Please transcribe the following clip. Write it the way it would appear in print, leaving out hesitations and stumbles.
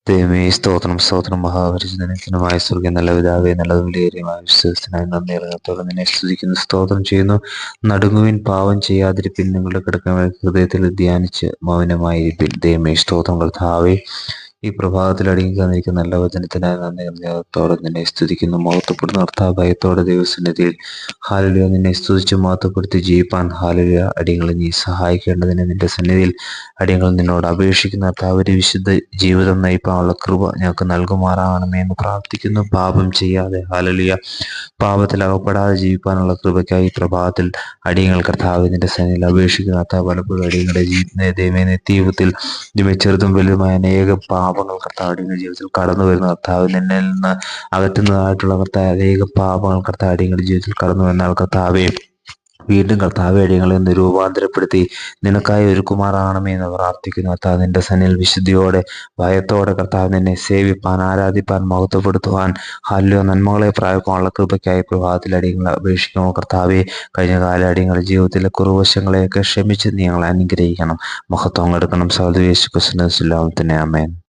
ദൈവമേ സ്തോത്രം സ്തോത്രം മഹാപരിചിതനത്തിനുമായ സ്വർഗ്ഗ നല്ല പിതാവേ നല്ലതും വിലയേറിയമായ വിശ്വസത്തിനായി നന്ദി ഇറങ്ങത്തോടെ നിന്നെ സ്തുതിക്കുന്നു സ്തോത്രം ചെയ്യുന്നു. നടുങ്ങുവിൻ, പാവം ചെയ്യാതിരിപ്പിൻ, നിങ്ങളുടെ കിടക്കങ്ങൾ ഹൃദയത്തിൽ ധ്യാനിച്ച് മൗനമായിരിപ്പിൻ. ദൈവമേ സ്തോത്രം കർത്താവേ, ഈ പ്രഭാതത്തിൽ അടങ്ങിക്കാന്നിരിക്കുന്ന നല്ല വചനത്തിനായി നന്ദി ഹൃദയത്തോടെ നിന്നെ സ്തുതിക്കുന്നു. മഹത്വപ്പെടുന്ന കർത്താവ് ഭയത്തോടെ ദൈവസന്നിധിയിൽ ഹാലലുയ നിന്നെ സ്തുതിച്ച് മഹത്വപ്പെടുത്തി ജീവിപ്പാൻ ഹാലലുയ അടിയങ്ങളെ നീ സഹായിക്കേണ്ടതിന് നിന്റെ സന്നിധിയിൽ അടിയങ്ങൾ നിന്നോട് അപേക്ഷിക്കുന്ന കർത്താവ് ഒരു വിശുദ്ധ ജീവിതം നയിപ്പാനുള്ള കൃപ ഞങ്ങൾക്ക് നൽകുമാറാകണമേ എന്ന് പ്രാർത്ഥിക്കുന്നു. പാപം ചെയ്യാതെ ഹാലലുയ പാപത്തിൽ അകപ്പെടാതെ ജീവിക്കാനുള്ള കൃപയ്ക്കായി പ്രഭാതത്തിൽ അടിയങ്ങൾ കർത്താവ് നിന്റെ സന്നിധിയിൽ അപേക്ഷിക്കുന്ന കർത്താവ് പലപ്പോഴും അടിയങ്ങളുടെ ദൈവമേ നിത്യജീവിതത്തിൽ ചെറുതും വലുതുമായ അനേകം പാപങ്ങൾ കർത്താവ് അടിയങ്ങളുടെ ജീവിതത്തിൽ കടന്നു വരുന്ന കർത്താവ് നിന്നിൽ നിന്ന് അകറ്റുന്നതായിട്ടുള്ള കർത്താവ് അനേകം പാപങ്ങൾ കർത്താവ് അടിയങ്ങളുടെ ജീവിതത്തിൽ കടന്നു വന്നാൽ കർത്താവെ വീണ്ടും കർത്താവ് അടിയങ്ങളെ ഒന്ന് രൂപാന്തരപ്പെടുത്തി നിനക്കായി ഒരുക്കുമാറാകണമേ എന്ന് പ്രാർത്ഥിക്കുന്നു. കർത്താവ് നിന്റെ സന്നിധിയിൽ വിശുദ്ധിയോടെ ഭയത്തോടെ കർത്താവ് നിന്നെ സേവിപ്പാൻ, ആരാധിപ്പാൻ, മഹത്വപ്പെടുത്തുവാൻ, ഹല്ലോ നന്മകളെ പ്രാപിക്കാനുള്ള കൃപയ്ക്കായി പ്രഭാതത്തിൽ അടിയങ്ങളെ അപേക്ഷിക്കുമോ കർത്താവെ. കഴിഞ്ഞ കാല അടിയങ്ങളുടെ ജീവിതത്തിലെ കുറവശങ്ങളെയൊക്കെ ക്ഷമിച്ച് നീ ഞങ്ങളെ അനുഗ്രഹിക്കണം. മഹത്വം എടുക്കണം. സകല യേശു ക്രിസ്തുവിന്റെ നാമത്തിൽ ആമേൻ.